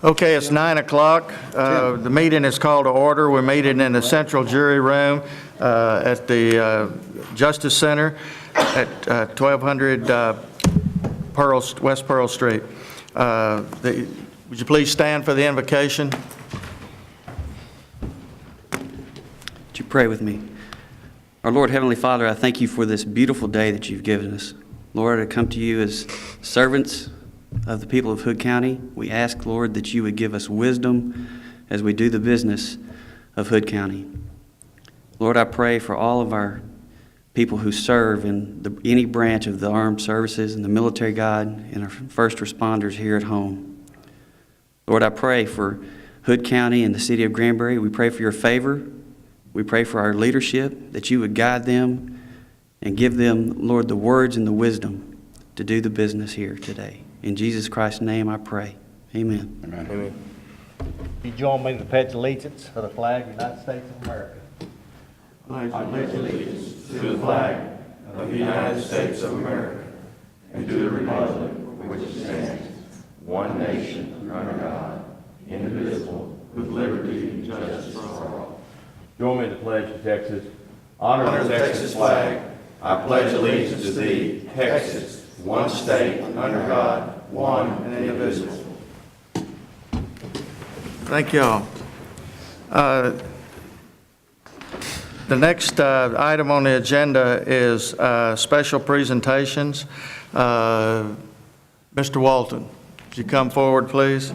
Okay, it's 9 o'clock. The meeting is called to order. We're meeting in the central jury room at the Justice Center at 1200 West Pearl Street. Would you please stand for the invocation? Would you pray with me? Our Lord, Heavenly Father, I thank you for this beautiful day that you've given us. Lord, I come to you as servants of the people of Hood County. We ask, Lord, that you would give us wisdom as we do the business of Hood County. Lord, I pray for all of our people who serve in any branch of the armed services and the military God and our first responders here at home. Lord, I pray for Hood County and the city of Granbury. We pray for your favor. We pray for our leadership, that you would guide them and give them, Lord, the words and the wisdom to do the business here today. In Jesus Christ's name I pray. Amen. Amen. Amen. You join me in the pledge allegiance for the flag of the United States of America. I pledge allegiance to the flag of the United States of America and to the republic for which it stands, one nation, under God, indivisible, with liberty and justice for all. Join me in the pledge to Texas. Honor the Texas flag. I pledge allegiance to thee, Texas, one state, under God, one and indivisible. Thank you all. The next item on the agenda is special presentations. Mr. Walton, would you come forward, please?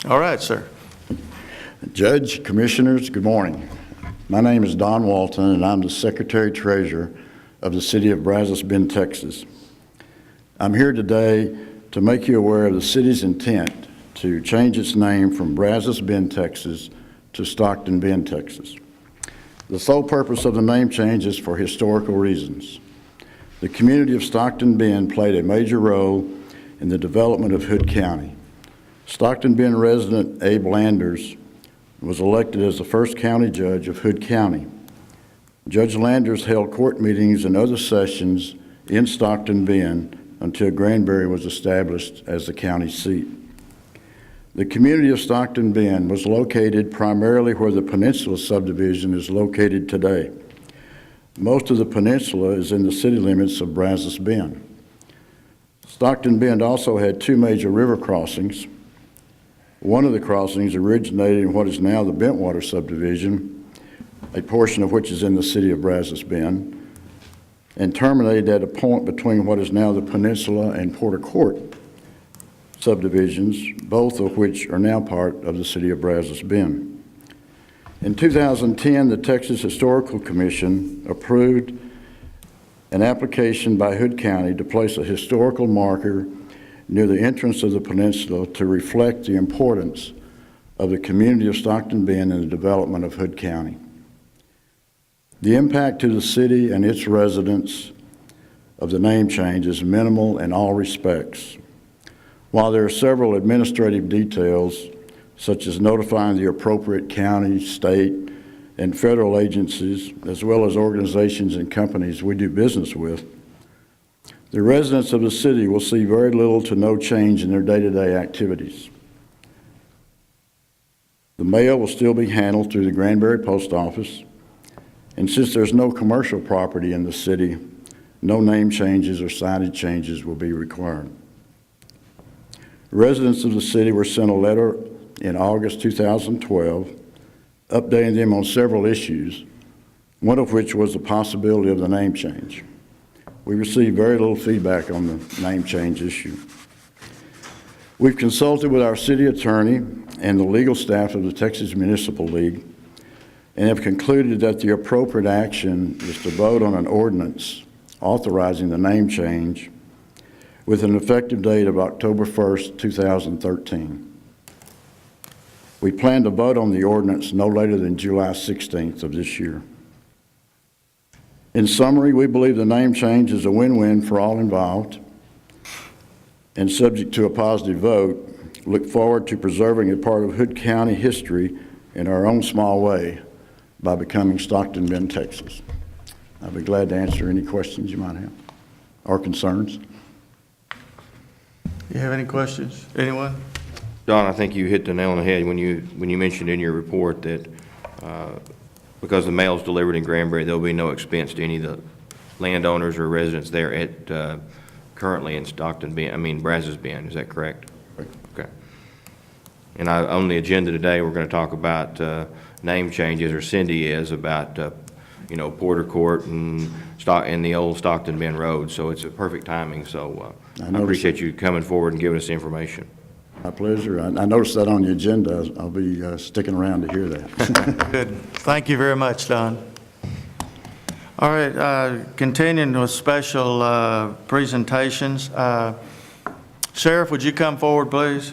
All right, sir. Judge, Commissioners, good morning. My name is Don Walton, and I'm the Secretary-Treasurer of the City of Brazos Bend, Texas. I'm here today to make you aware of the city's intent to change its name from Brazos Bend, Texas to Stockton Bend, Texas. The sole purpose of the name change is for historical reasons. The community of Stockton Bend played a major role in the development of Hood County. Stockton Bend resident Abe Landers was elected as the first county judge of Hood County. Judge Landers held court meetings and other sessions in Stockton Bend until Granbury was established as the county seat. The community of Stockton Bend was located primarily where the Peninsula subdivision is located today. Most of the peninsula is in the city limits of Brazos Bend. Stockton Bend also had two major river crossings. One of the crossings originated in what is now the Bentwater subdivision, a portion of which is in the city of Brazos Bend, and terminated at a point between what is now the Peninsula and Porter Court subdivisions, both of which are now part of the city of Brazos Bend. In 2010, the Texas Historical Commission approved an application by Hood County to place a historical marker near the entrance of the peninsula to reflect the importance of the community of Stockton Bend in the development of Hood County. The impact to the city and its residents of the name change is minimal in all respects. While there are several administrative details, such as notifying the appropriate county, state, and federal agencies, as well as organizations and companies we do business with, the residents of the city will see very little to no change in their day-to-day activities. The mail will still be handled through the Granbury Post Office, and since there's no commercial property in the city, no name changes or signage changes will be required. Residents of the city were sent a letter in August 2012 updating them on several issues, one of which was the possibility of the name change. We received very little feedback on the name change issue. We've consulted with our city attorney and the legal staff of the Texas Municipal League and have concluded that the appropriate action is to vote on an ordinance authorizing the name change with an effective date of October 1st, 2013. We plan to vote on the ordinance no later than July 16th of this year. In summary, we believe the name change is a win-win for all involved, and subject to a positive vote, look forward to preserving a part of Hood County history in our own small way by becoming Stockton Bend, Texas. I'll be glad to answer any questions you might have or concerns. You have any questions? Anyone? Don, I think you hit the nail on the head when you mentioned in your report that because the mail's delivered in Granbury, there'll be no expense to any of the landowners or residents there at currently in Brazos Bend. Is that correct? Right. Okay. And on the agenda today, we're going to talk about name changes, or Cindy is, about Porter Court and the old Stockton Bend Road. So it's a perfect timing. So I appreciate you coming forward and giving us the information. My pleasure. I noticed that on the agenda. I'll be sticking around to hear that. Good. Thank you very much, Don. All right, continuing with special presentations. Sheriff, would you come forward, please?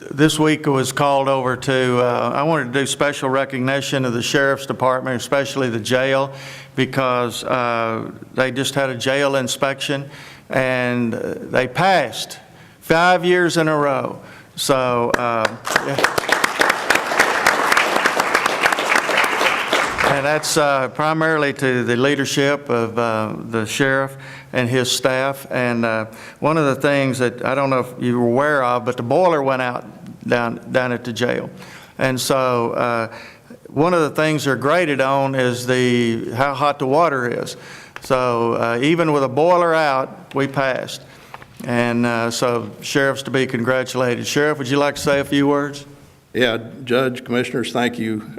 This week was called over to, I wanted to do special recognition of the Sheriff's Department, especially the jail, because they just had a jail inspection and they passed 5 years in a row. So, and that's primarily to the leadership of the sheriff and his staff. And one of the things that I don't know if you were aware of, but the boiler went out down at the jail. And so one of the things they're graded on is how hot the water is. So even with a boiler out, we passed. And so sheriff's to be congratulated. Sheriff, would you like to say a few words? Yeah, Judge, Commissioners, thank you.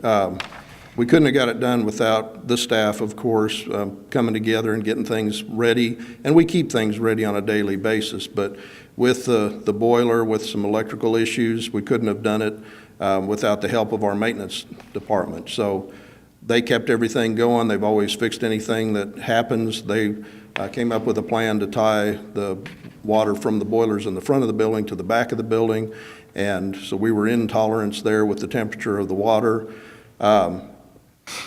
We couldn't have got it done without the staff, of course, coming together and getting things ready. And we keep things ready on a daily basis. But with the boiler, with some electrical issues, we couldn't have done it without the help of our maintenance department. So they kept everything going. They've always fixed anything that happens. They came up with a plan to tie the water from the boilers in the front of the building to the back of the building. And so we were in tolerance there with the temperature of the water.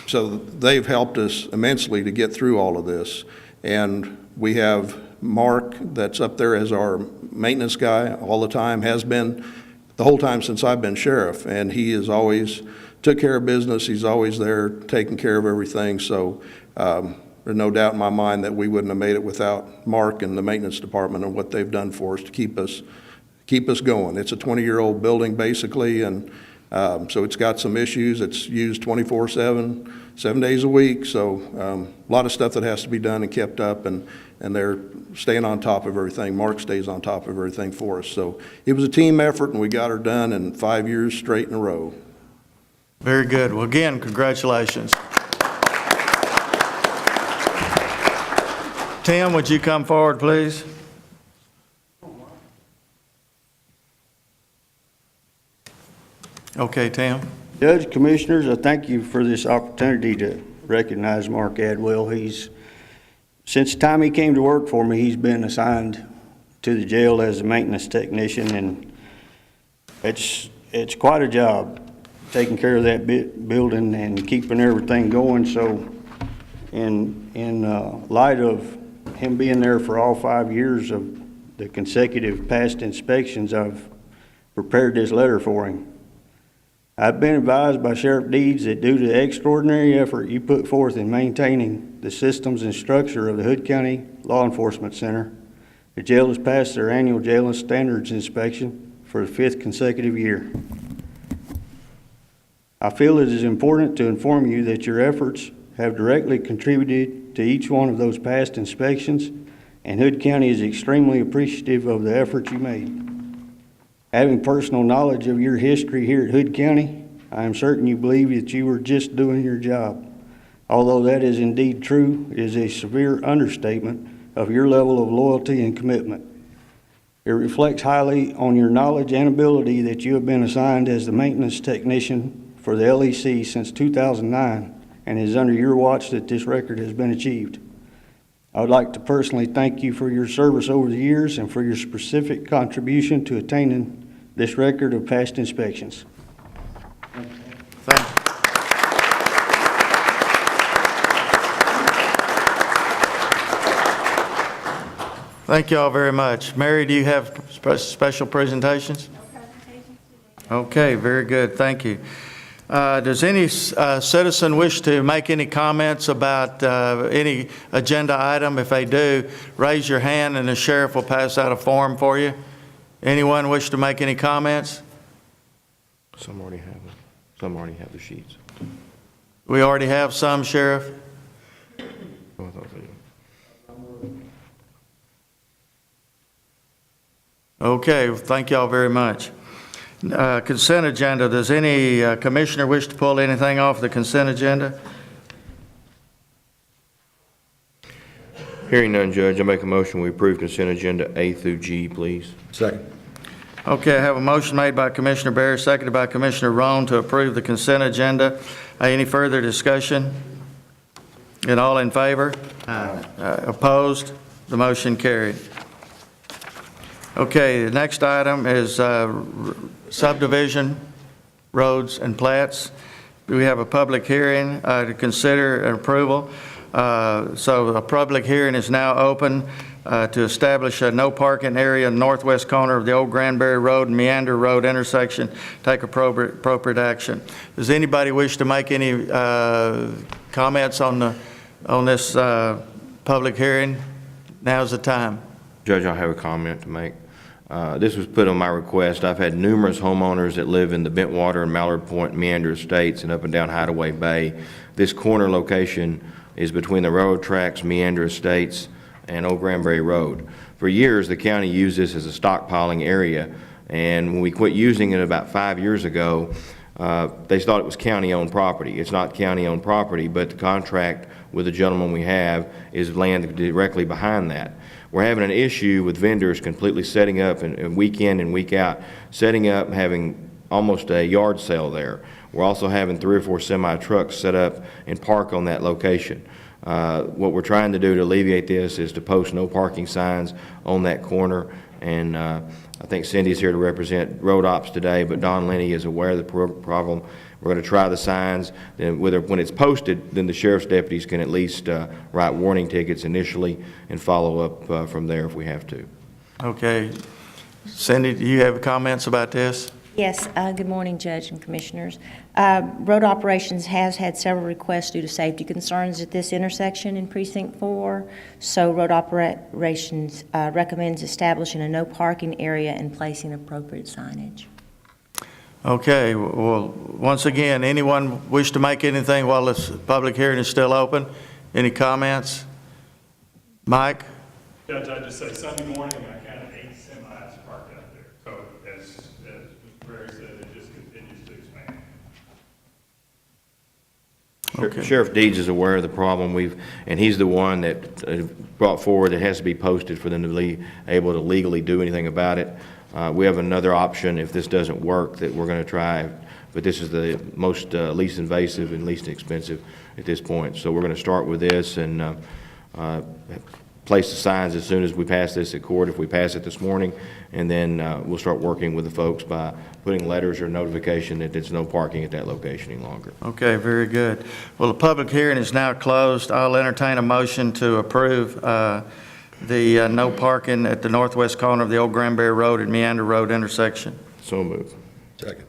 So they've helped us immensely to get through all of this. And we have Mark that's up there as our maintenance guy all the time, has been the whole time since I've been sheriff. And he has always took care of business. He's always there taking care of everything. So there's no doubt in my mind that we wouldn't have made it without Mark and the maintenance department and what they've done for us to keep us going. It's a 20-year-old building basically, and so it's got some issues. It's used 24/7, 7 days a week. So a lot of stuff that has to be done and kept up, and they're staying on top of everything. Mark stays on top of everything for us. So it was a team effort, and we got her done in 5 years straight in a row. Very good. Well, again, congratulations. Tim, would you come forward, please? Okay, Tim. Judge, Commissioners, I thank you for this opportunity to recognize Mark Adwell. Since the time he came to work for me, he's been assigned to the jail as a maintenance technician, and it's quite a job taking care of that building and keeping everything going. So in light of him being there for all 5 years of the consecutive past inspections, I've prepared this letter for him. I've been advised by Sheriff Deeds that due to the extraordinary effort you put forth in maintaining the systems and structure of the Hood County Law Enforcement Center, the jail has passed their annual jail and standards inspection for the 5th consecutive year. I feel it is important to inform you that your efforts have directly contributed to each one of those past inspections, and Hood County is extremely appreciative of the efforts you made. Having personal knowledge of your history here at Hood County, I am certain you believe that you were just doing your job. Although that is indeed true, it is a severe understatement of your level of loyalty and commitment. It reflects highly on your knowledge and ability that you have been assigned as the maintenance technician for the LEC since 2009, and it is under your watch that this record has been achieved. I would like to personally thank you for your service over the years and for your specific contribution to attaining this record of past inspections. Thank you all very much. Mary, do you have special presentations? No presentations today. Okay, very good. Thank you. Does any citizen wish to make any comments about any agenda item? If they do, raise your hand and the sheriff will pass out a form for you. Anyone wish to make any comments? Some already have them. Some already have the sheets. We already have some, Sheriff. Oh, I thought so. Okay, well, thank y'all very much. Consent agenda, does any commissioner wish to pull anything off the consent agenda? Hearing none, Judge, I make a motion we approve consent agenda A through G, please. Second. Okay, I have a motion made by Commissioner Barry, seconded by Commissioner Roan to approve the consent agenda. Any further discussion? And all in favor? Aye. Opposed? The motion carried. Okay, the next item is subdivision, roads, and plats. We have a public hearing to consider an approval. So a public hearing is now open to establish a no parking area in the northwest corner of the old Granbury Road and Meander Road intersection. Take appropriate action. Does anybody wish to make any comments on this public hearing? Now's the time. Judge, I have a comment to make. This was put on my request. I've had numerous homeowners that live in the Bentwater and Mallard Point Meander Estates and up and down Hideaway Bay. This corner location is between the railroad tracks, Meander Estates, and Old Granbury Road. For years, the county used this as a stockpiling area, and when we quit using it about 5 years ago, they thought it was county-owned property. It's not county-owned property, but the contract with the gentleman we have is land directly behind that. We're having an issue with vendors completely setting up and week in and week out, setting up and having almost a yard sale there. We're also having 3 or 4 semi-trucks set up and park on that location. What we're trying to do to alleviate this is to post no parking signs on that corner, and I think Cindy's here to represent road ops today, but Don Lenny is aware of the problem. We're going to try the signs. Then when it's posted, then the sheriff's deputies can at least write warning tickets initially and follow up from there if we have to. Okay. Cindy, do you have comments about this? Yes, good morning, Judge and Commissioners. Road Operations has had several requests due to safety concerns at this intersection in Precinct 4, so Road Operations recommends establishing a no parking area and placing appropriate signage. Okay, well, once again, anyone wish to make anything while this public hearing is still open? Any comments? Mike? Judge, I just say Sunday morning, I counted 8 semis parked out there. So as Mr. Berry said, it just continues to expand. Okay. Sheriff Deeds is aware of the problem. And he's the one that brought forward that has to be posted for them to be able to legally do anything about it. We have another option if this doesn't work that we're going to try, but this is the most least invasive and least expensive at this point. So we're going to start with this and place the signs as soon as we pass this at court, if we pass it this morning, and then we'll start working with the folks by putting letters or notification that there's no parking at that location any longer. Okay, very good. Well, the public hearing is now closed. I'll entertain a motion to approve the no parking at the northwest corner of the old Granbury Road and Meander Road intersection. So moved. Second.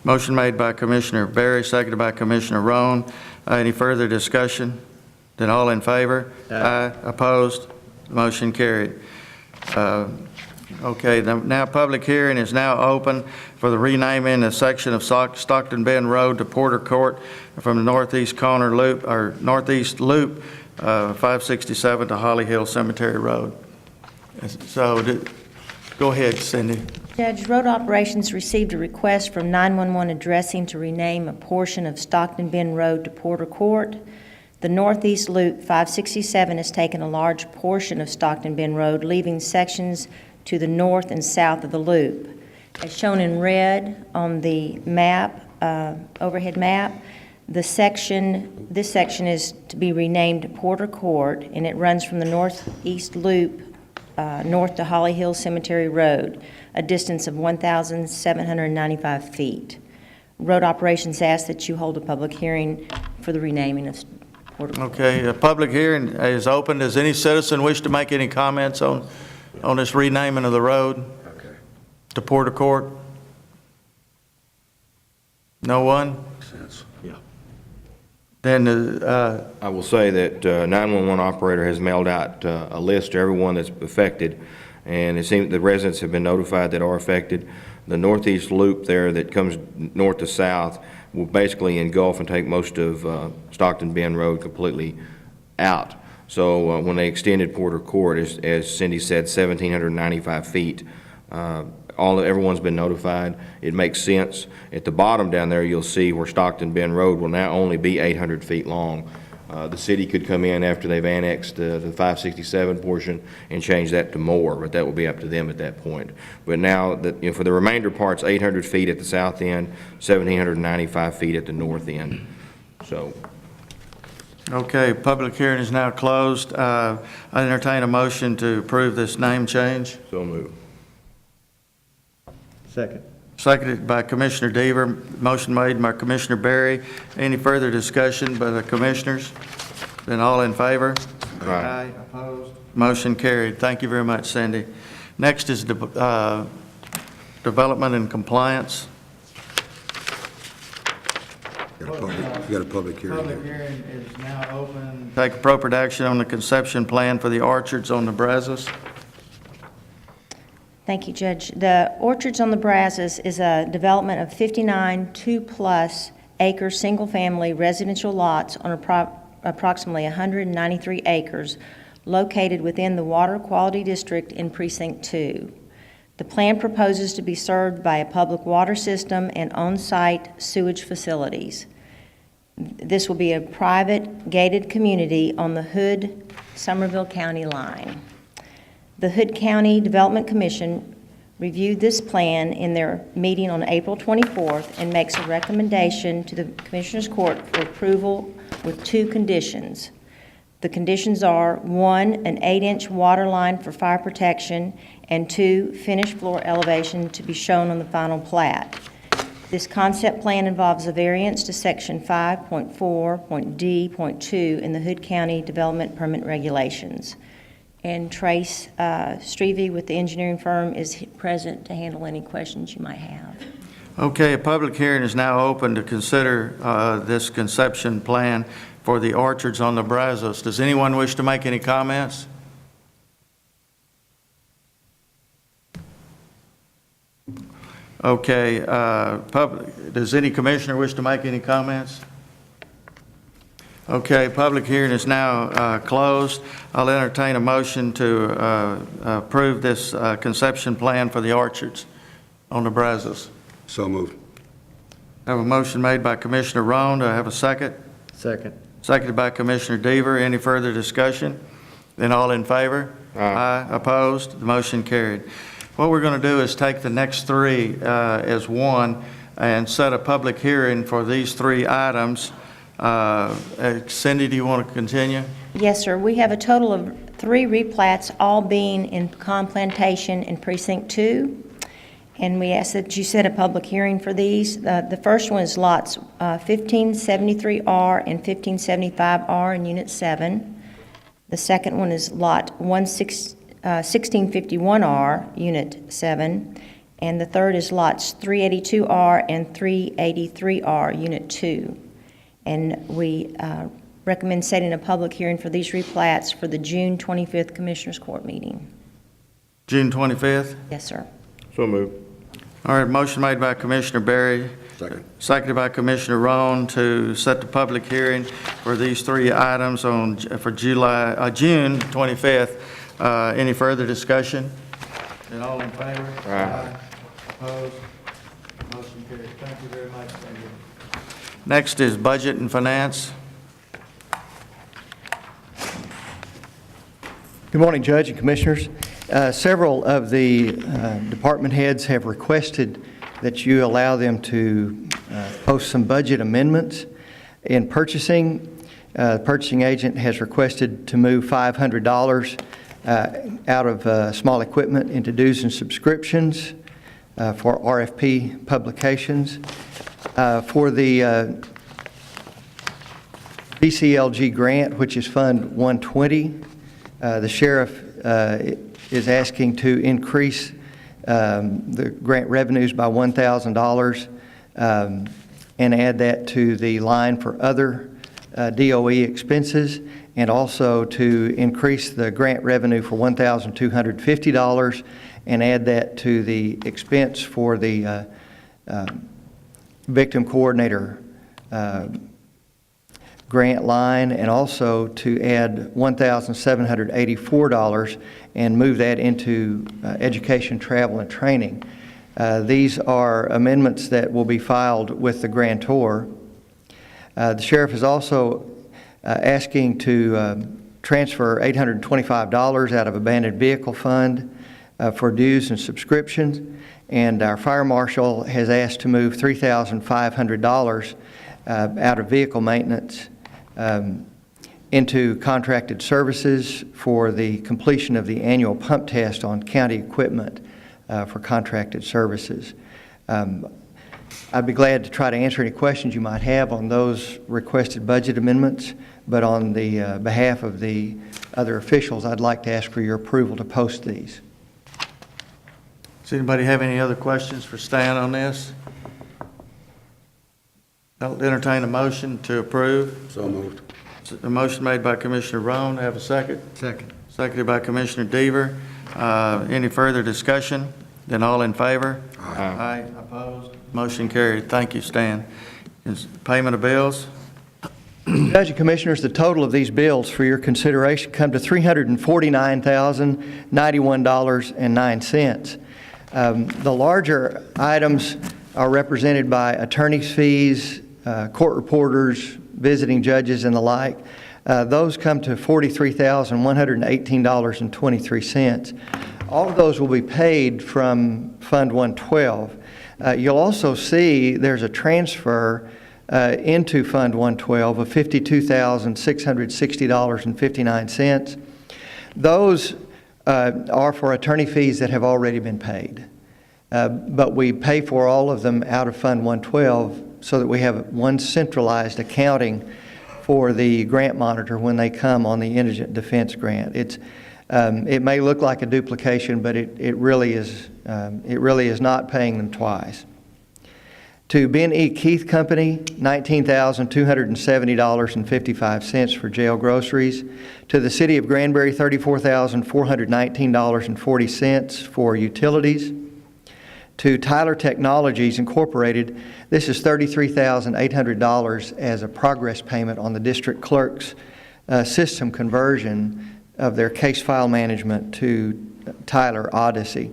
Motion made by Commissioner Barry, seconded by Commissioner Roan. Any further discussion? Then all in favor? Aye. Opposed? Motion carried. Okay, now public hearing is now open for the renaming a section of Stockton Bend Road to Porter Court from the northeast corner loop, or northeast loop, 567 to Holly Hill Cemetery Road. So, go ahead, Cindy. Judge, Road Operations received a request from 911 addressing to rename a portion of Stockton Bend Road to Porter Court. The northeast loop, 567, has taken a large portion of Stockton Bend Road, leaving sections to the north and south of the loop. As shown in red on the map, overhead map, this section is to be renamed Porter Court, and it runs from the northeast loop north to Holly Hill Cemetery Road, a distance of 1,795 feet. Road Operations asks that you hold a public hearing for the renaming of Porter Court. Okay, the public hearing is open. Does any citizen wish to make any comments on this renaming of the road to Porter Court? No one? Yeah. Then, I will say that 911 operator has mailed out a list to everyone that's affected, and it seems the residents have been notified that are affected. The northeast loop there that comes north to south will basically engulf and take most of Stockton Bend Road completely out. So when they extended Porter Court, as Cindy said, 1,795 feet, everyone's been notified. It makes sense. At the bottom down there, you'll see where Stockton Bend Road will now only be 800 feet long. The city could come in after they've annexed the 567 portion and change that to more, but that will be up to them at that point. But now, for the remainder parts, 800 feet at the south end, 1,795 feet at the north end. So, okay, public hearing is now closed. I entertain a motion to approve this name change. so move. Second. Seconded by Commissioner Deaver. Motion made by Commissioner Berry. Any further discussion by the commissioners? Then all in favor? Aye. Opposed? Motion carried. Thank you very much, Cindy. Next is development and compliance. You got a public hearing. Public hearing is now open. Take appropriate action on the conception plan for the orchards on the Brazos. Thank you, Judge. The Orchards on the Brazos is a development of 59 2-plus acre single-family residential lots on approximately 193 acres located within the Water Quality District in Precinct 2. The plan proposes to be served by a public water system and on-site sewage facilities. This will be a private gated community on the Hood-Somerville County line. The Hood County Development Commission reviewed this plan in their meeting on April 24th and makes a recommendation to the Commissioners Court for approval with 2 conditions. The conditions are, 1, an 8-inch water line for fire protection, and 2, finished floor elevation to be shown on the final plat. This concept plan involves a variance to Section 5.4.D.2 in the Hood County Development Permit Regulations. And Trace Strevey with the engineering firm is present to handle any questions you might have. Okay, a public hearing is now open to consider this conception plan for the orchards on the Brazos. Does anyone wish to make any comments? Okay, does any commissioner wish to make any comments? Okay, public hearing is now closed. I'll entertain a motion to approve this conception plan for the orchards on the Brazos. So moved. I have a motion made by Commissioner Roan. Do I have a second? Second. Seconded by Commissioner Deaver. Any further discussion? Then all in favor? Aye. Opposed? The motion carried. What we're going to do is take the next 3 as one and set a public hearing for these 3 items. Cindy, do you want to continue? Yes, sir. We have a total of 3 replats, all being in Pecan Plantation in Precinct 2. And we ask that you set a public hearing for these. The first one is lots 1573R and 1575R in Unit 7. The second one is lot 1651R, Unit 7. And the third is lots 382R and 383R, Unit 2. And we recommend setting a public hearing for these replats for the June 25th Commissioners Court meeting. June 25th? Yes, sir. So moved. All right, motion made by Commissioner Berry. Second. Seconded by Commissioner Roan to set the public hearing for these 3 items for June 25th. Any further discussion? And all in favor? Aye. Opposed? Motion carries. Thank you very much. Cindy. Next is budget and finance. Good morning, Judge and Commissioners. Several of the department heads have requested that you allow them to post some budget amendments. In purchasing, the purchasing agent has requested to move $500 out of small equipment into dues and subscriptions for RFP publications. For the BCLG grant, which is Fund 120, the sheriff is asking to increase the grant revenues by $1,000. and add that to the line for other DOE expenses, and also to increase the grant revenue for $1,250 and add that to the expense for the victim coordinator grant line, and also to add $1,784 and move that into education, travel, and training. These are amendments that will be filed with the grantor. The sheriff is also asking to transfer $825 out of abandoned vehicle fund for dues and subscriptions, and our fire marshal has asked to move $3,500 out of vehicle maintenance into contracted services for the completion of the annual pump test on county equipment for contracted services. I'd be glad to try to answer any questions you might have on those requested budget amendments, but on the behalf of the other officials, I'd like to ask for your approval to post these. Does anybody have any other questions for Stan on this? I'll entertain a motion to approve. So moved. A motion made by Commissioner Roan. Have a second? Second. Seconded by Commissioner Deaver. Any further discussion? Then all in favor? Aye. Aye. Opposed? Motion carried. Thank you, Stan. Is payment of bills? Judge and Commissioners, the total of these bills for your consideration come to $349,091.09. The larger items are represented by attorney's fees, court reporters, visiting judges, and the like. Those come to $43,118.23. All of those will be paid from Fund 112. You'll also see there's a transfer into Fund 112 of $52,660.59. Those are for attorney fees that have already been paid. But we pay for all of them out of Fund 112 so that we have one centralized accounting for the grant monitor when they come on the indigent defense grant. It may look like a duplication, but it really is not paying them twice. To Ben E. Keith Company, $19,270.55 for jail groceries. To the City of Granbury, $34,419.40 for utilities. To Tyler Technologies Incorporated, this is $33,800 as a progress payment on the district clerk's system conversion of their case file management to Tyler Odyssey.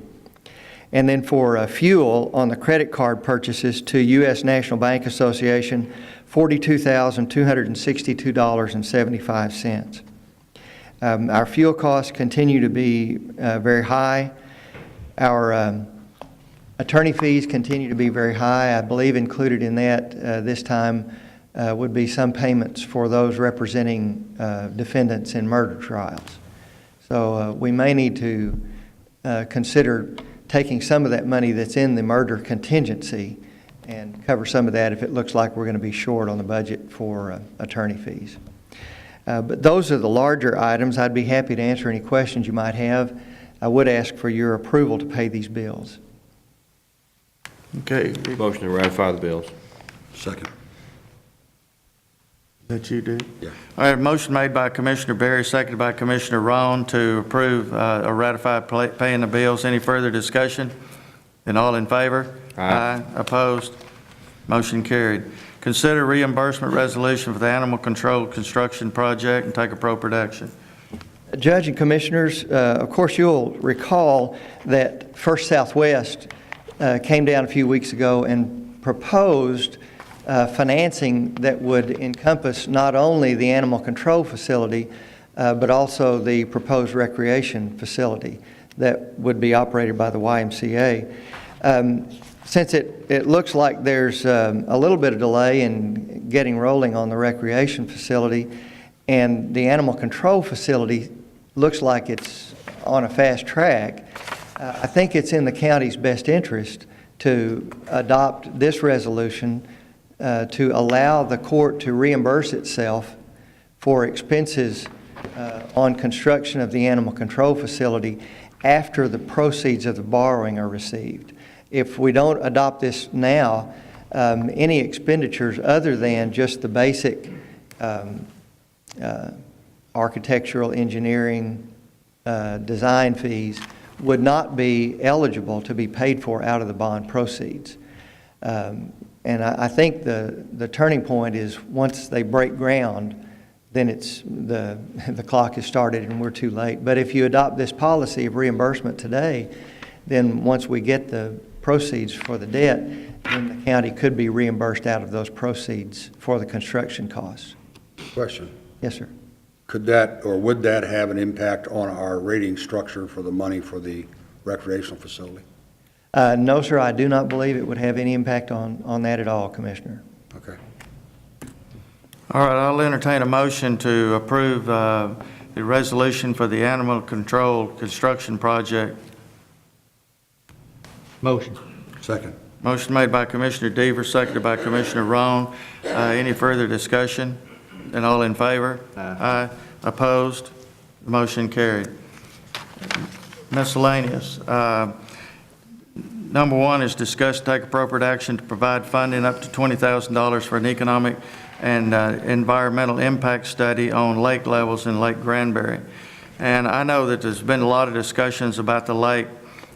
And then for fuel on the credit card purchases to U.S. National Bank Association, $42,262.75. Our fuel costs continue to be very high. Our attorney fees continue to be very high. I believe included in that this time would be some payments for those representing defendants in murder trials. So we may need to consider taking some of that money that's in the murder contingency and cover some of that if it looks like we're going to be short on the budget for attorney fees. But those are the larger items. I'd be happy to answer any questions you might have. I would ask for your approval to pay these bills. Okay. Motion to ratify the bills. Second. That you do? Yeah. All right, motion made by Commissioner Berry, seconded by Commissioner Roan to approve or ratify paying the bills. Any further discussion? Then all in favor? Aye. Opposed? Motion carried. Consider reimbursement resolution for the animal control construction project and take appropriate action. Judge and Commissioners, of course you'll recall that First Southwest came down a few weeks ago and proposed financing that would encompass not only the animal control facility, but also the proposed recreation facility that would be operated by the YMCA. Since it looks like there's a little bit of delay in getting rolling on the recreation facility, and the animal control facility looks like it's on a fast track, I think it's in the county's best interest to adopt this resolution to allow the court to reimburse itself for expenses on construction of the animal control facility after the proceeds of the borrowing are received. If we don't adopt this now, any expenditures other than just the basic architectural, engineering, design fees would not be eligible to be paid for out of the bond proceeds. And I think the turning point is once they break ground, then it's the clock is started and we're too late. But if you adopt this policy of reimbursement today, then once we get the proceeds for the debt, then the county could be reimbursed out of those proceeds for the construction costs. Question. Yes, sir. Could that, or would that have an impact on our rating structure for the money for the recreational facility? No, sir, I do not believe it would have any impact on that at all, Commissioner. Okay. All right, I'll entertain a motion to approve the resolution for the animal control construction project. Motion. Second. Motion made by Commissioner Deaver, seconded by Commissioner Roan. Any further discussion? And all in favor? Aye. Opposed? The motion carried. Miscellaneous. Number one is discuss take appropriate action to provide funding up to $20,000 for an economic and environmental impact study on lake levels in Lake Granbury. And I know that there's been a lot of discussions about the lake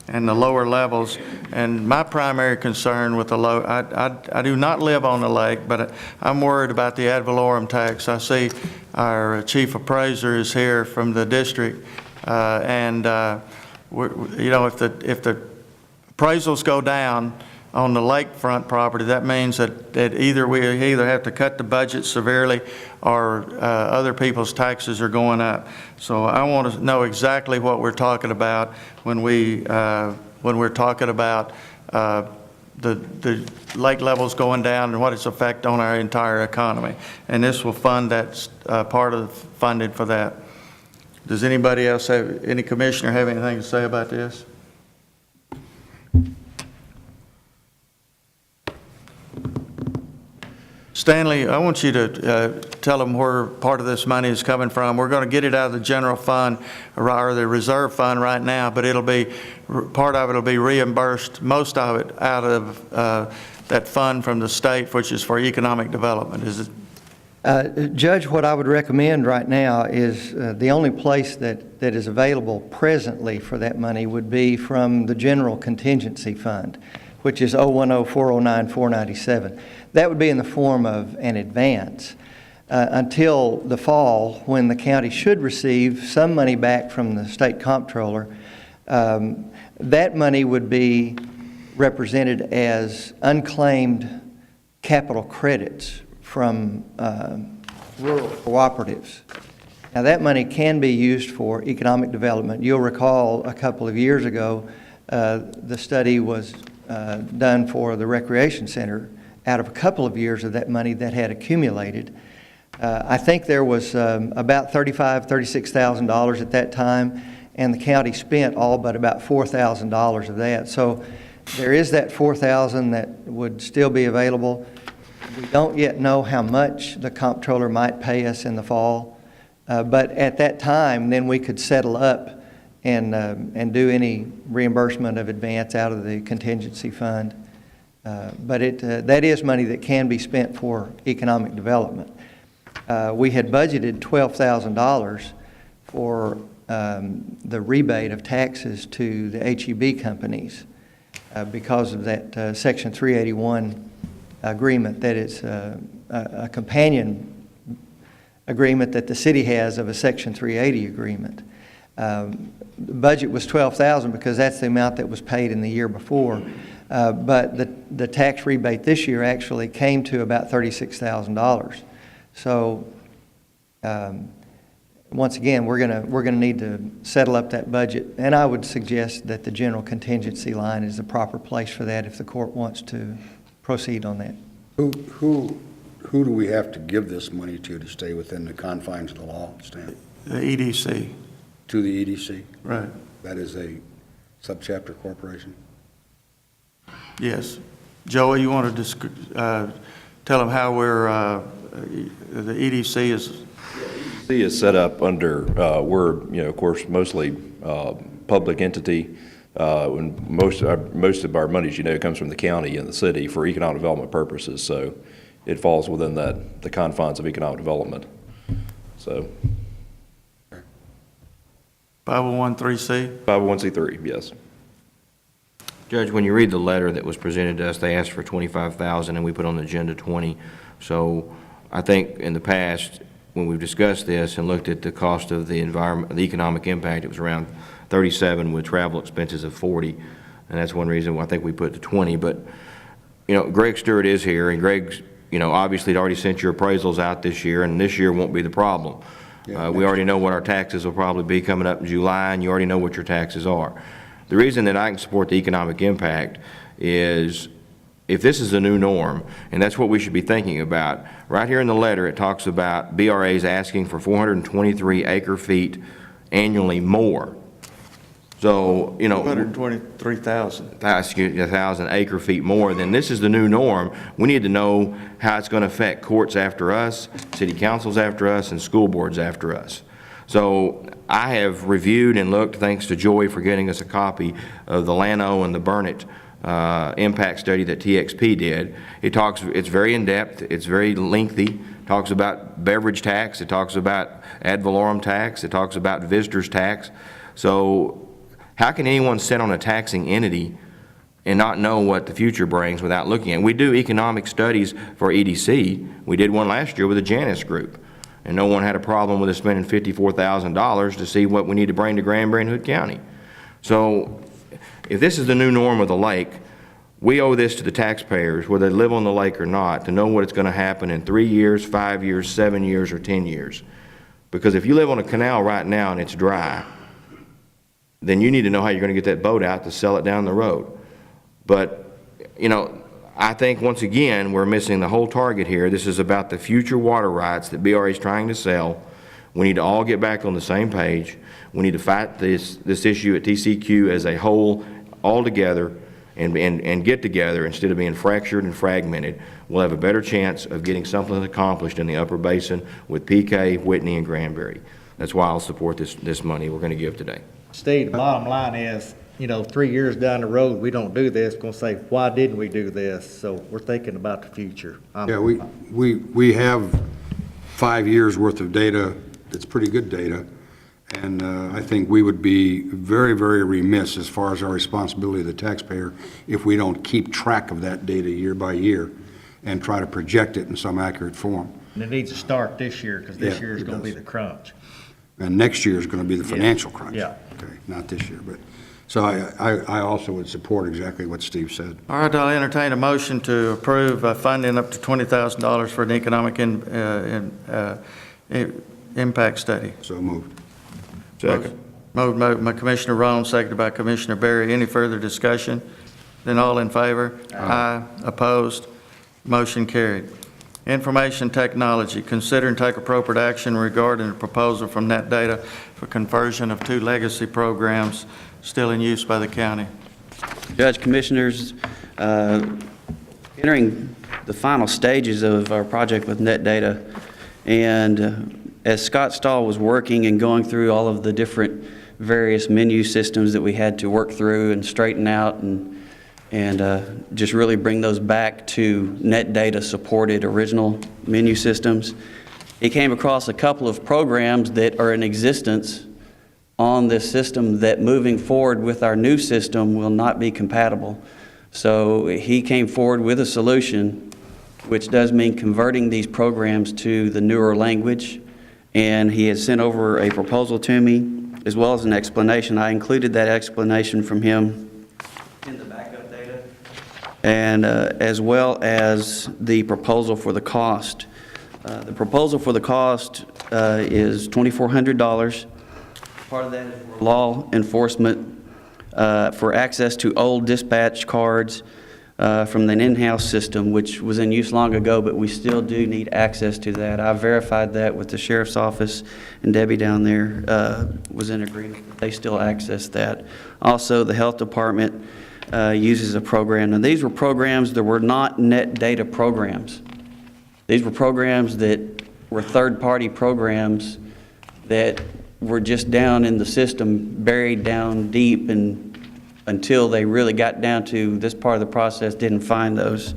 and the lower levels, and my primary concern with the low, I do not live on the lake, but I'm worried about the ad valorem tax. I see our chief appraiser is here from the district, and you know, if the appraisals go down on the lakefront property, that means that either we have to cut the budget severely or other people's taxes are going up. So I want to know exactly what we're talking about when we're talking about the lake levels going down and what its effect on our entire economy. And this will fund that part of the funding for that. Does anybody else have, any commissioner have anything to say about this? Stanley, I want you to tell them where part of this money is coming from. We're going to get it out of the general fund or the reserve fund right now, but it'll be, part of it will be reimbursed, most of it out of that fund from the state, which is for economic development. Is it? Judge, what I would recommend right now is the only place that is available presently for that money would be from the general contingency fund, which is 010-409-497. That would be in the form of an advance until the fall, when the county should receive some money back from the state comptroller. That money would be represented as unclaimed capital credits from rural cooperatives. Now, that money can be used for economic development. You'll recall a couple of years ago, the study was done for the recreation center out of a couple of years of that money that had accumulated. I think there was about $36,000 at that time, and the county spent all but about $4,000 of that. So there is that $4,000 that would still be available. We don't yet know how much the comptroller might pay us in the fall, but at that time, then we could settle up and do any reimbursement of advance out of the contingency fund. But that is money that can be spent for economic development. We had budgeted $12,000 for the rebate of taxes to the HEB companies because of that Section 381 agreement, that it's a companion agreement that the city has of a Section 380 agreement. The budget was $12,000 because that's the amount that was paid in the year before. But the tax rebate this year actually came to about $36,000. So once again, we're gonna need to settle up that budget, and I would suggest that the general contingency line is the proper place for that if the court wants to proceed on that. Who do we have to give this money to stay within the confines of the law, Stan? The EDC. To the EDC? Right. That is a subchapter corporation? Yes. Joey, you want to tell them how the EDC is? The EDC is set up under, we're, of course, mostly public entity, When most of our money, as you know, comes from the county and the city for economic development purposes, so it falls within the confines of economic development. So 501(c)(3). 501(c)(3), yes. Judge, when you read the letter that was presented to us, they asked for 25,000 and we put on the agenda 20. So I think in the past, when we've discussed this and looked at the cost of the environment, the economic impact, it was around 37 with travel expenses of 40. And that's one reason why I think we put the 20. But, you know, Greg Stewart is here, and Greg's, you know, obviously had already sent your appraisals out this year, and this year won't be the problem. We already know what our taxes will probably be coming up in July, and you already know what your taxes are. The reason that I can support the economic impact is if this is the new norm, and that's what we should be thinking about. Right here in the letter, it talks about BRA's asking for 423 acre-feet annually more. So, you know, 223,000. 1,000 acre-feet more, then this is the new norm. We need to know how it's going to affect courts after us, city councils after us, and school boards after us. So I have reviewed and looked, thanks to Joy for getting us a copy of the Llano and the Burnett impact study that TXP did. It's very in-depth, it's very lengthy, talks about beverage tax, it talks about ad valorem tax, it talks about visitors tax. So how can anyone sit on a taxing entity and not know what the future brings without looking at it? We do economic studies for EDC. We did one last year with the Janus Group, and no one had a problem with us spending $54,000 to see what we need to bring to Granbury and Hood County. So if this is the new norm of the lake, we owe this to the taxpayers, whether they live on the lake or not, to know what it's going to happen in 3 years, 5 years, 7 years, or 10 years. Because if you live on a canal right now and it's dry, then you need to know how you're going to get that boat out to sell it down the road. But, you know, I think once again we're missing the whole target here. This is about the future water rights that BRA is trying to sell. We need to all get back on the same page. We need to fight this issue at TCQ as a whole, all together, and get together instead of being fractured and fragmented. We'll have a better chance of getting something accomplished in the Upper Basin with PK, Whitney, and Granbury. That's why I'll support this money we're going to give today. Steve, the bottom line is, you know, 3 years down the road, we don't do this, going to say, why didn't we do this? So we're thinking about the future. Yeah, we have 5 years worth of data. It's pretty good data. And I think we would be very, very remiss as far as our responsibility to the taxpayer if we don't keep track of that data year by year and try to project it in some accurate form. And it needs to start this year, because this Yeah, year is it going to be does. the crunch. And next year is going to be the financial crunch. Yeah. Okay, not this year, but, so I also would support exactly what Steve said. All right, I'll entertain a motion to approve funding up to $20,000 for an economic impact study. So moved. Second. Moved by Commissioner Roan, seconded by Commissioner Berry. Any further discussion? Then all in favor? Aye. Opposed? Motion carried. Information technology, consider and take appropriate action regarding a proposal from Net Data for conversion of 2 legacy programs still in use by the county. Judge, Commissioners, entering the final stages of our project with Net Data, and as Scott Stahl was working and going through all of the different various menu systems that we had to work through and straighten out and just really bring those back to Net Data supported original menu systems, he came across a couple of programs that are in existence on this system that moving forward with our new system will not be compatible. So he came forward with a solution, which does mean converting these programs to the newer language, and he has sent over a proposal to me as well as an explanation. I included that explanation from him in the backup data, and as well as the proposal for the cost. The proposal for the cost is $2,400. Part of that is for law enforcement, for access to old dispatch cards from an in-house system, which was in use long ago, but we still do need access to that. I verified that with the sheriff's office, and Debbie down there was in agreement that they still access that. Also, the health department uses a program. And these were programs that were not Net Data programs. These were programs that were third-party programs that were just down in the system, buried down deep, and until they really got down to this part of the process, didn't find those.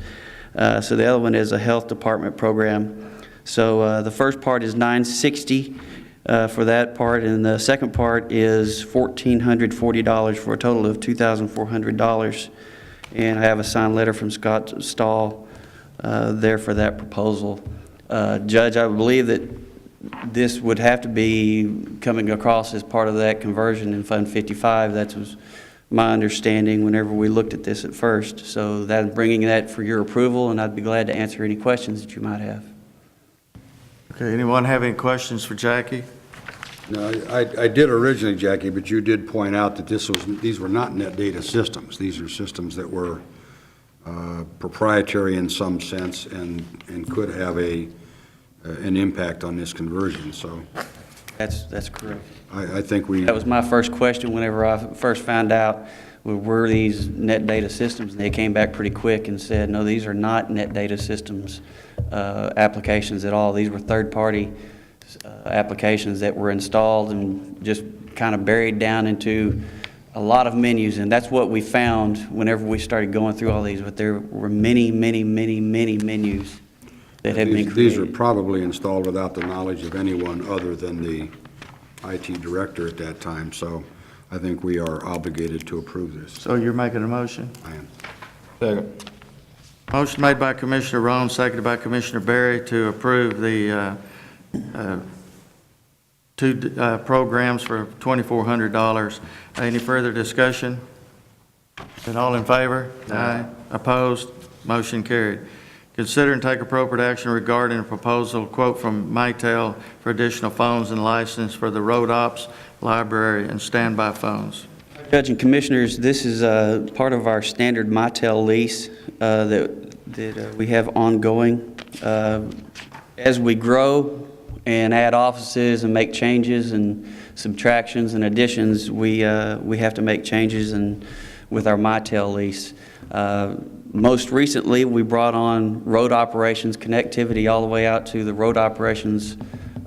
So the other one is a health department program. So the first part is $960 for that part, and the second part is $1,440 for a total of $2,400. And I have a signed letter from Scott Stahl there for that proposal. Judge, I believe that this would have to be coming across as part of that conversion in Fund 55. That was my understanding whenever we looked at this at first. So that's bringing that for your approval, and I'd be glad to answer any questions that you might have. Okay, anyone have any questions for Jackie? No, I did originally, Jackie, but you did point out that these were not net data systems. These are systems that were proprietary in some sense and could have an impact on this conversion, so. That's correct. I think we. That was my first question whenever I first found out, were these net data systems? And they came back pretty quick and said, no, these are not net data systems applications at all. These were third-party applications that were installed and just kind of buried down into a lot of menus. And that's what we found whenever we started going through all these. But there were many, many, many, many menus that have been created. These are probably installed without the knowledge of anyone other than the IT director at that time, so I think we are obligated to approve this. So you're making a motion? I am. Second. Motion made by Commissioner Roan, seconded by Commissioner Berry to approve the two programs for $2,400. Any further discussion? Then all in favor? Aye. Opposed? Motion carried. Consider and take appropriate action regarding a proposal quote from Mitel for additional phones and license for the road ops, library, and standby phones. Judge and Commissioners, this is part of our standard Mitel lease that we have ongoing. As we grow and add offices and make changes and subtractions and additions, we have to make changes with our Mitel lease. Most recently, we brought on road operations connectivity all the way out to the road operations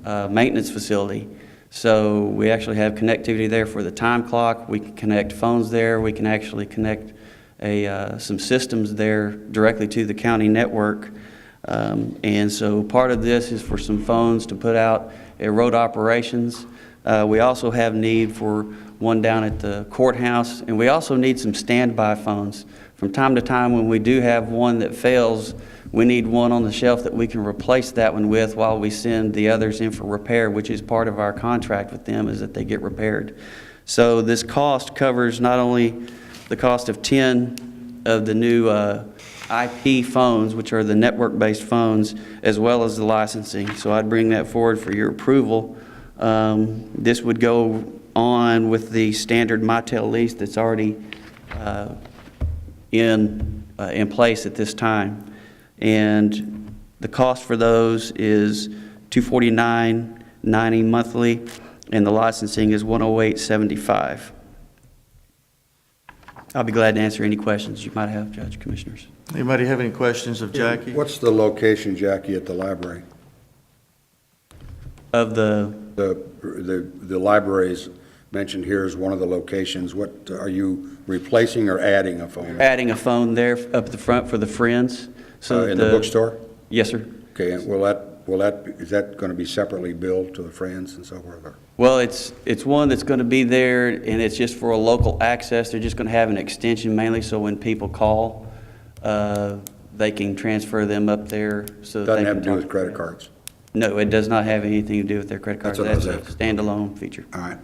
maintenance facility. So we actually have connectivity there for the time clock. We can connect phones there. We can actually connect some systems there directly to the county network. And so part of this is for some phones to put out at road operations. We also have need for one down at the courthouse, and we also need some standby phones. From time to time, when we do have one that fails, we need one on the shelf that we can replace that one with while we send the others in for repair, which is part of our contract with them, is that they get repaired. So this cost covers not only the cost of 10 of the new IP phones, which are the network-based phones, as well as the licensing. So I'd bring that forward for your approval. This would go on with the standard Mitel lease that's already in place at this time. And the cost for those is $249.90 monthly, and the licensing is $108.75. I'll be glad to answer any questions you might have, Judge, Commissioners. Anybody have any questions of Jackie? What's the location, Jackie, at the library? Of the libraries mentioned here is one of the locations. What, are you replacing or adding a phone? adding a phone there up the front for the Friends. So In the bookstore? Yes, sir. Okay, and is that going to be separately billed to the Friends and so forth? Or? Well, it's one that's going to be there, and it's just for a local access. They're just going to have an extension mainly, so when people call, they can transfer them up there. So Doesn't have to do with credit cards? No, it does not have anything to do with their credit cards. That's what I That's was a standalone feature. All right.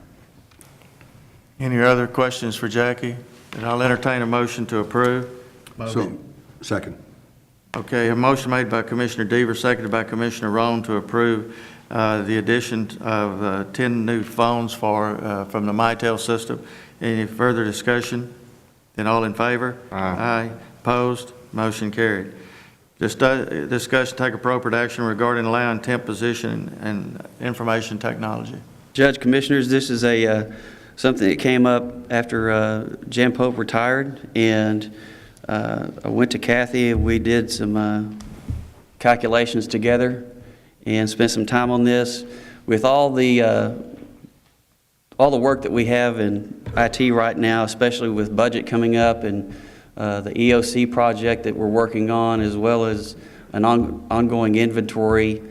Any other questions for Jackie? And I'll entertain a motion to approve. So, second. Okay, a motion made by Commissioner Deaver, seconded by Commissioner Roan to approve the addition of 10 new phones from the Mitel system. Any further discussion? Then all in favor? Aye. Opposed? Motion carried. Discussion, take appropriate action regarding allowing temp position and information technology. Judge, Commissioners, this is something that came up after Jan Pope retired, and I went to Kathy and we did some calculations together and spent some time on this. With all the all the work that we have in IT right now, especially with budget coming up and the EOC project that we're working on, as well as an ongoing inventory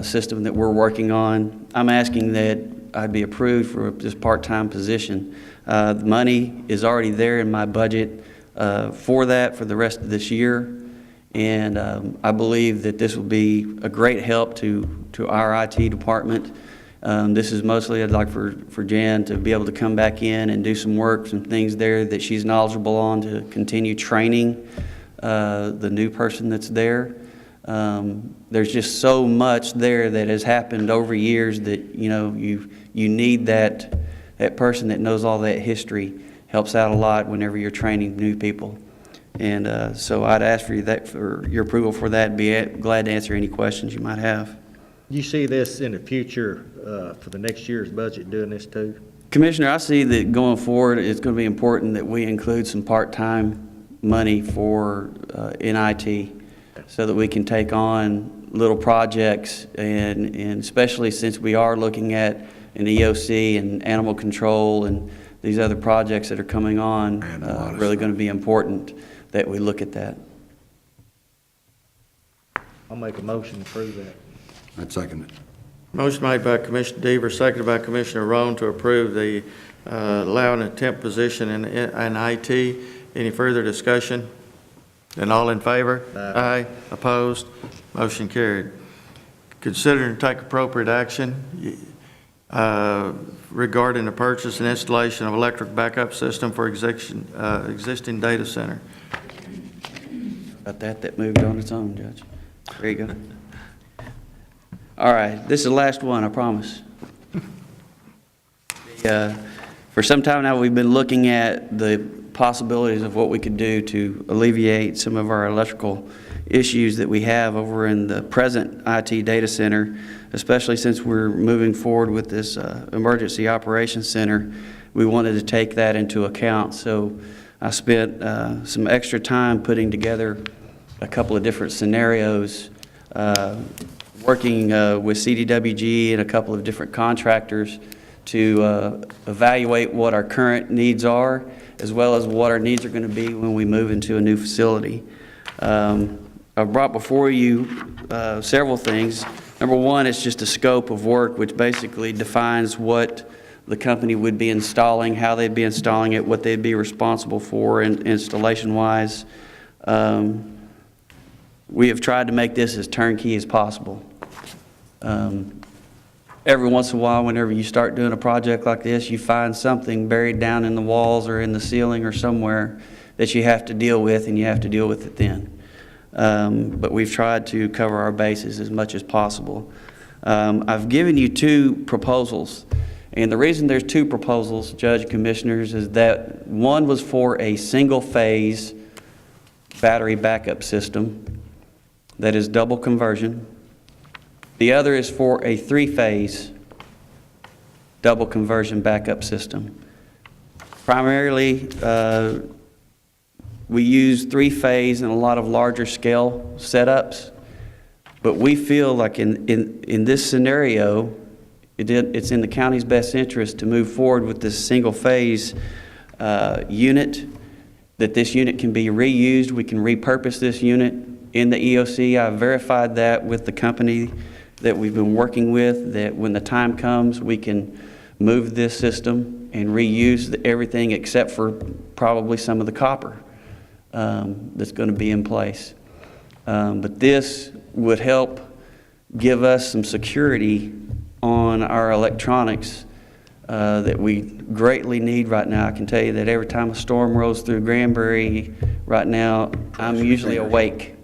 system that we're working on, I'm asking that I'd be approved for this part-time position. The money is already there in my budget for that for the rest of this year, and I believe that this will be a great help to our IT department. This is mostly, I'd like for Jan to be able to come back in and do some work, some things there that she's knowledgeable on, to continue training the new person that's there. There's just so much there that has happened over years that, you know, you need that person that knows all that history. Helps out a lot whenever you're training new people. And so I'd ask for your approval for that, and be glad to answer any questions you might have. You see this in the future for the next year's budget, doing this too? Commissioner, I see that going forward, it's going to be important that we include some part-time money for in IT, so that we can take on little projects, and especially since we are looking at an EOC and animal control and these other projects that are coming on, really going to be important that we look at that. I'll make a motion to approve that. I'd second it. Motion made by Commissioner Deaver, seconded by Commissioner Roan to approve the allowing a temp position in IT. Any further discussion? Then all in favor? Aye. Opposed? Motion carried. Consider and take appropriate action regarding the purchase and installation of electric backup system for existing data center. About that moved on its own, Judge. There you go. All right, this is the last one, I promise. For some time now, we've been looking at the possibilities of what we could do to alleviate some of our electrical issues that we have over in the present IT data center, especially since we're moving forward with this emergency operations center. We wanted to take that into account, so I spent some extra time putting together a couple of different scenarios, working with CDWG and a couple of different contractors to evaluate what our current needs are, as well as what our needs are going to be when we move into a new facility. I've brought before you several things. Number one is just a scope of work, which basically defines what the company would be installing, how they'd be installing it, what they'd be responsible for installation-wise. We have tried to make this as turnkey as possible. Every once in a while, whenever you start doing a project like this, you find something buried down in the walls or in the ceiling or somewhere that you have to deal with, and you have to deal with it then. But we've tried to cover our bases as much as possible. I've given you two proposals, and the reason there's two proposals, Judge and Commissioners, is that one was for a single-phase battery backup system that is double conversion. The other is for a three-phase double conversion backup system. Primarily, we use three-phase in a lot of larger scale setups, but we feel like in this scenario, it's in the county's best interest to move forward with this single-phase unit, that this unit can be reused. We can repurpose this unit in the EOC. I verified that with the company that we've been working with, that when the time comes, we can move this system and reuse everything except for probably some of the copper that's going to be in place. But this would help give us some security on our electronics that we greatly need right now. I can tell you that every time a storm rolls through Granbury right now, I'm usually awake.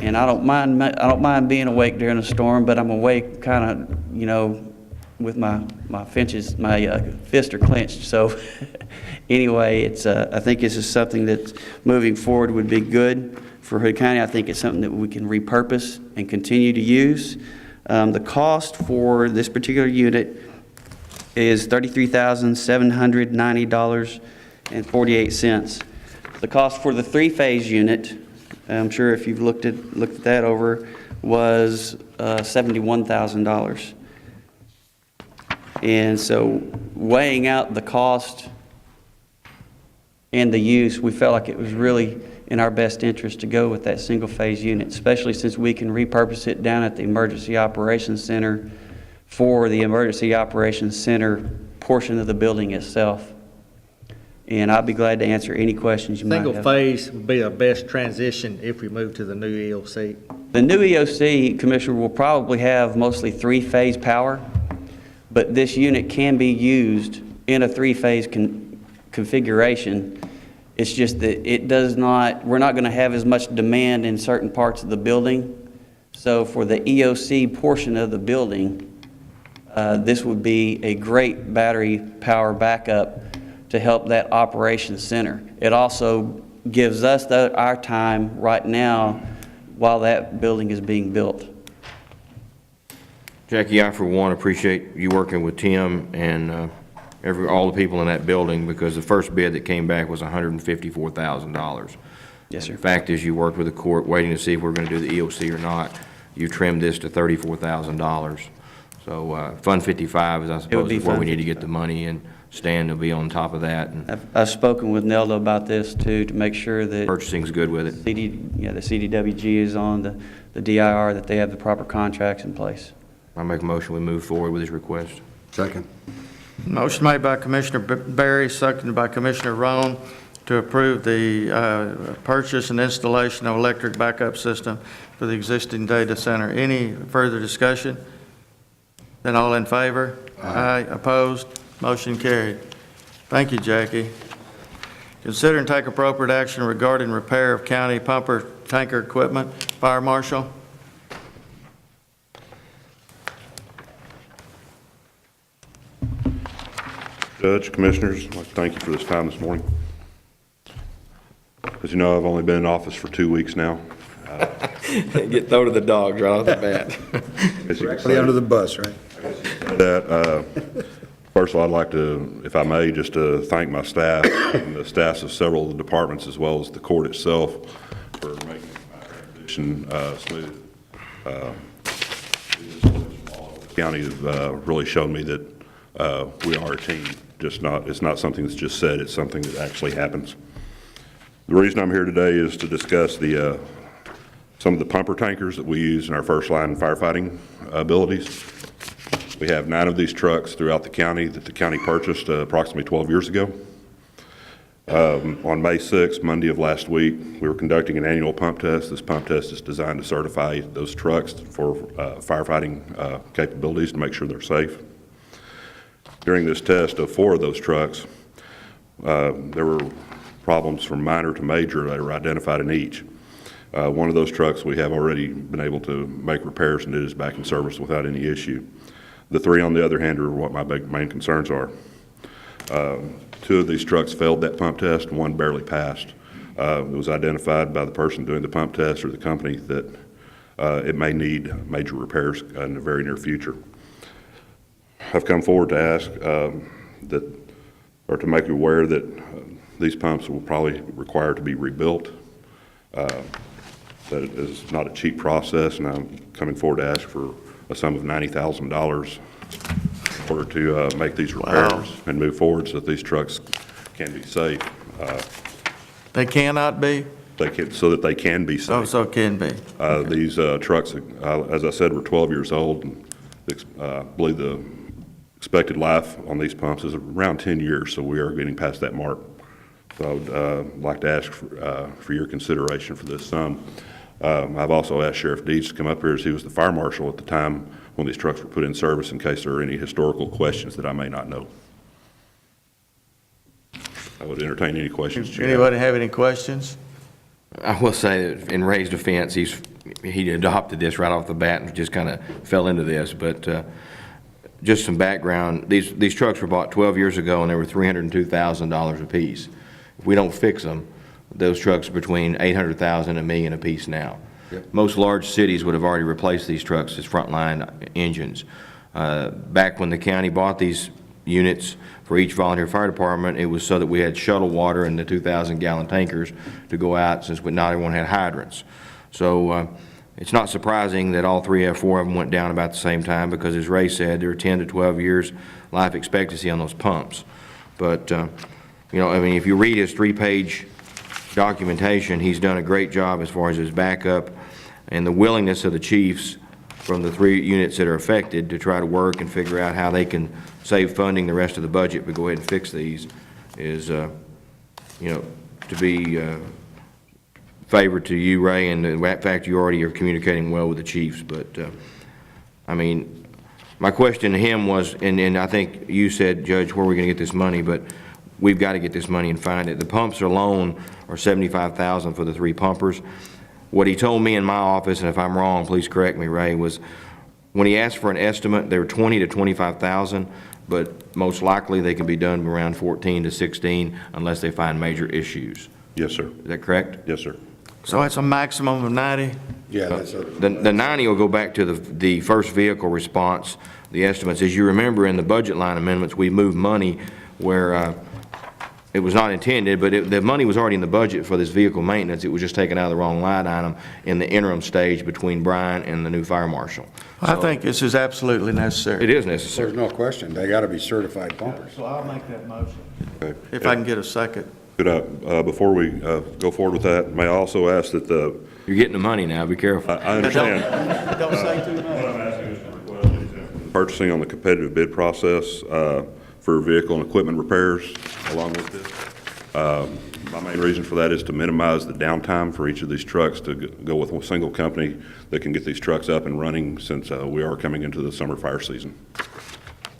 And I don't mind being awake during a storm, but I'm awake kind of, you know, with my fists are clenched. So anyway, I think this is something that moving forward would be good for Hood County. I think it's something that we can repurpose and continue to use. The cost for this particular unit is $33,790.48. The cost for the three-phase unit, I'm sure if you've looked at that over, was $71,000. And so weighing out the cost and the use, we felt like it was really in our best interest to go with that single-phase unit, especially since we can repurpose it down at the Emergency Operations Center for the Emergency Operations Center portion of the building itself. And I'd be glad to answer any questions you might have. Single phase would be the best transition if we move to the new EOC. The new EOC, Commissioner, will probably have mostly three-phase power, but this unit can be used in a three-phase configuration. It's just that it does not, we're not going to have as much demand in certain parts of the building. So for the EOC portion of the building, this would be a great battery power backup to help that operations center. It also gives us our time right now while that building is being built. Jackie, I for one appreciate you working with Tim and all the people in that building, because the first bid that came back was $154,000. Yes, sir. The fact is, you worked with the court waiting to see if we're going to do the EOC or not. You trimmed this to $34,000. So Fund 55 is, I suppose, is where we need to get the money, and Stan will be on top of that. And I've spoken with Nelda about this too, to make sure that purchasing's good with it. the CDWG is on the DIR, that they have the proper contracts in place. I make a motion we move forward with his request. Second. Motion made by Commissioner Berry, seconded by Commissioner Roan, to approve the purchase and installation of electric backup system for the existing data center. Any further discussion? Then all in favor? Aye. Opposed? Motion carried. Thank you, Jackie. Consider and take appropriate action regarding repair of county pumper tanker equipment. Fire Marshal? Judge, Commissioners, I'd like to thank you for this time this morning. As you know, I've only been in office for 2 weeks now. Get thrown to the dogs right off the bat. Directly under the bus, right? First of all, I'd like to, if I may, just to thank my staff and the staffs of several of the departments, as well as the court itself, for making my transition smooth. The county have really shown me that we are a team. It's not something that's just said, it's something that actually happens. The reason I'm here today is to discuss some of the pumper tankers that we use in our first line firefighting abilities. We have 9 of these trucks throughout the county that the county purchased approximately 12 years ago. On May 6th, Monday of last week, we were conducting an annual pump test. This pump test is designed to certify those trucks for firefighting capabilities to make sure they're safe. During this test of 4 of those trucks, there were problems from minor to major that were identified in each. One of those trucks we have already been able to make repairs, and it is back in service without any issue. The 3, on the other hand, are what my main concerns are. 2 of these trucks failed that pump test, and 1 barely passed. It was identified by the person doing the pump test or the company that it may need major repairs in the very near future. I've come forward to ask to make you aware that these pumps will probably require to be rebuilt. That it is not a cheap process, and I'm coming forward to ask for a sum of $90,000 in order to make these repairs and move forward so that these trucks can be safe. They cannot be? So that they can be safe. Oh, so it can be. These trucks, as I said, were 12 years old, and I believe the expected life on these pumps is around 10 years, so we are getting past that mark. So I would like to ask for your consideration for this sum. I've also asked Sheriff Deeds to come up here, as he was the fire marshal at the time when these trucks were put in service, in case there are any historical questions that I may not know. I would entertain any questions. Anybody have any questions? I will say that in raised offense, he adopted this right off the bat and just kind of fell into this. But just some background, these trucks were bought 12 years ago, and they were $302,000 a piece. If we don't fix them, those trucks are between $800,000 and $1 million a piece now. Yep. Most large cities would have already replaced these trucks as frontline engines. Back when the county bought these units for each volunteer fire department, it was so that we had shuttle water in the 2,000-gallon tankers to go out, since not everyone had hydrants. So It's not surprising that all three or four of them went down about the same time because, as Ray said, there are 10 to 12 years life expectancy on those pumps. But, I mean, if you read his 3-page documentation, he's done a great job as far as his backup and the willingness of the chiefs from the 3 units that are affected to try to work and figure out how they can save funding the rest of the budget, but go ahead and fix these is, to be favored to you, Ray, and the fact you already are communicating well with the chiefs. But, I mean, my question to him was, and I think you said, Judge, where are we going to get this money? But we've got to get this money and find it. The pumps alone are $75,000 for the 3 pumpers. What he told me in my office, and if I'm wrong, please correct me, Ray, was when he asked for an estimate, they were $20,000 to $25,000, but most likely they can be done around $14,000 to $16,000 unless they find major issues. Yes, sir. Is that correct? Yes, sir. So that's a maximum of 90? Yeah, that's a, The 90 will go back to the first vehicle response, the estimates. As you remember, in the budget line amendments, we moved money where it was not intended, but the money was already in the budget for this vehicle maintenance. It was just taken out of the wrong line item in the interim stage between Brian and the new fire marshal. I think this is absolutely necessary. It is necessary. there's no question. They got to be certified pumpers. So I'll make that motion. Okay. If I can get a second. Could I, before we go forward with that, may I also ask that You're getting the money now. Be careful. I understand Don't say too much. What I'm asking is to request an exemption. purchasing on the competitive bid process for vehicle and equipment repairs along with this. My main reason for that is to minimize the downtime for each of these trucks, to go with a single company that can get these trucks up and running, since we are coming into the summer fire season.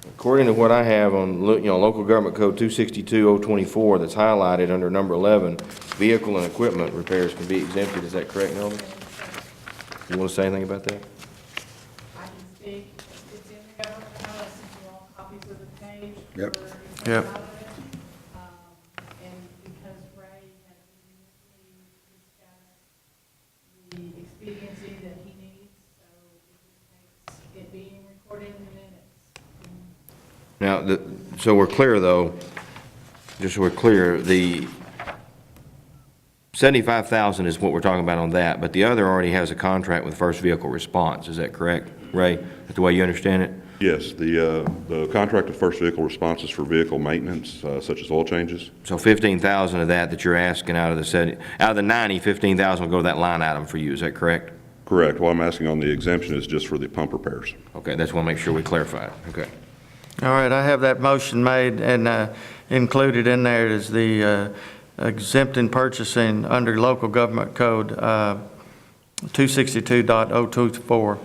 According to what I have on, Local Government Code 262-024 that's highlighted under number 11, vehicle and equipment repairs can be exempted. Is that correct, Melvin? You want to say anything about that? I can speak, it's in the government code, I sent you all copies of the page. Yep. for Yep. out of it. And because Ray has immediately discussed the expediency that he needs, so it just takes it being recorded in the minutes. Now, so we're clear, though, just so we're clear, the 75,000 is what we're talking about on that, but the other already has a contract with First Vehicle Response. Is that correct, Ray? That's the way you understand it? Yes, the contract with First Vehicle Response is for vehicle maintenance, such as oil changes. So 15,000 of that you're asking out of the 90, 15,000 will go to that line item for you. Is that correct? Correct. What I'm asking on the exemption is just for the pump repairs. Okay, that's want to make sure we clarify it. Okay. All right, I have that motion made, and included in there is the exempting purchasing under Local Government Code 262.024,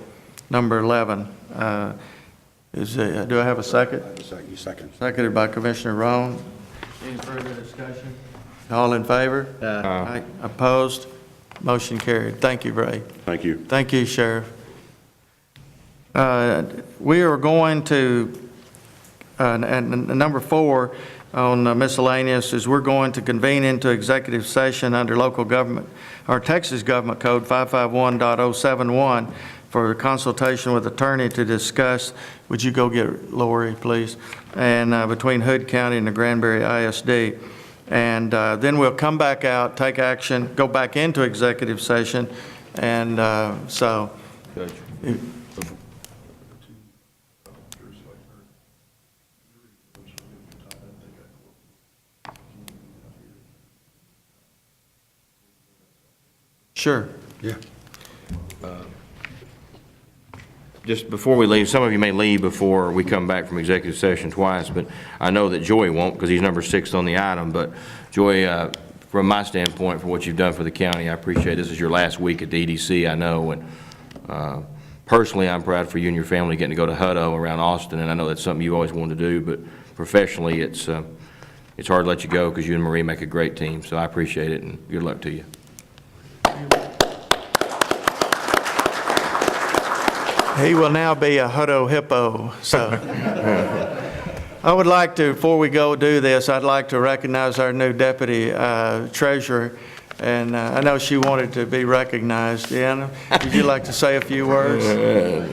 number 11. Do I have a second? You second. Seconded by Commissioner Roan. Any further discussion? All in favor? Aye. Opposed? Motion carried. Thank you, Ray. Thank you. Thank you, Sheriff. We are going to, and number 4 on miscellaneous is we're going to convene into executive session under local government, or Texas Government Code 551.071 for consultation with attorney to discuss, would you go get Lori, please, and between Hood County and the Granbury ISD. And then we'll come back out, take action, go back into executive session, and so. Sure. Yeah. Just before we leave, some of you may leave before we come back from executive session twice, but I know that Joy won't because he's number 6 on the item. But Joy, from my standpoint, for what you've done for the county, I appreciate this is your last week at the EDC, I know. And personally, I'm proud for you and your family getting to go to Hutto around Austin, and I know that's something you always wanted to do. But professionally, it's hard to let you go because you and Marie make a great team. So I appreciate it, and good luck to you. He will now be a Hutto hippo, so. I would like to, before we go do this, I'd like to recognize our new deputy treasurer, and I know she wanted to be recognized. Deanna, would you like to say a few words?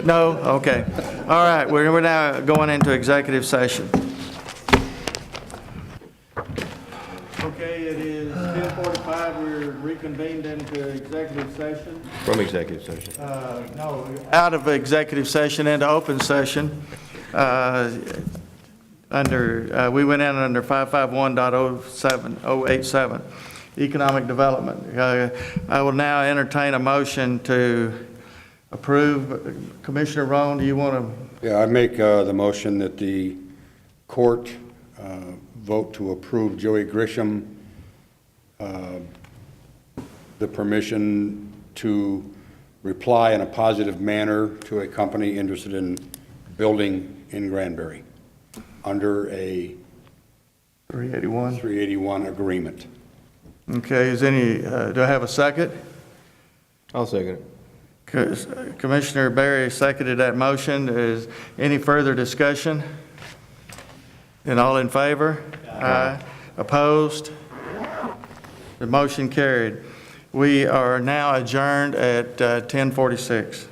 No? Okay. All right, we're now going into executive session. Okay, it is 10:45. We're reconvened into executive session. From executive session. No, out of executive session into open session. We went in under 551.07087, economic development. I will now entertain a motion to approve. Commissioner Roan, do you want to? Yeah, I make the motion that the court vote to approve Joey Grisham the permission to reply in a positive manner to a company interested in building in Granbury under a 381 agreement. Okay, do I have a second? I'll second it. Commissioner Berry seconded that motion. Is any further discussion? And all in favor? Aye. Opposed? The motion carried. We are now adjourned at 10:46.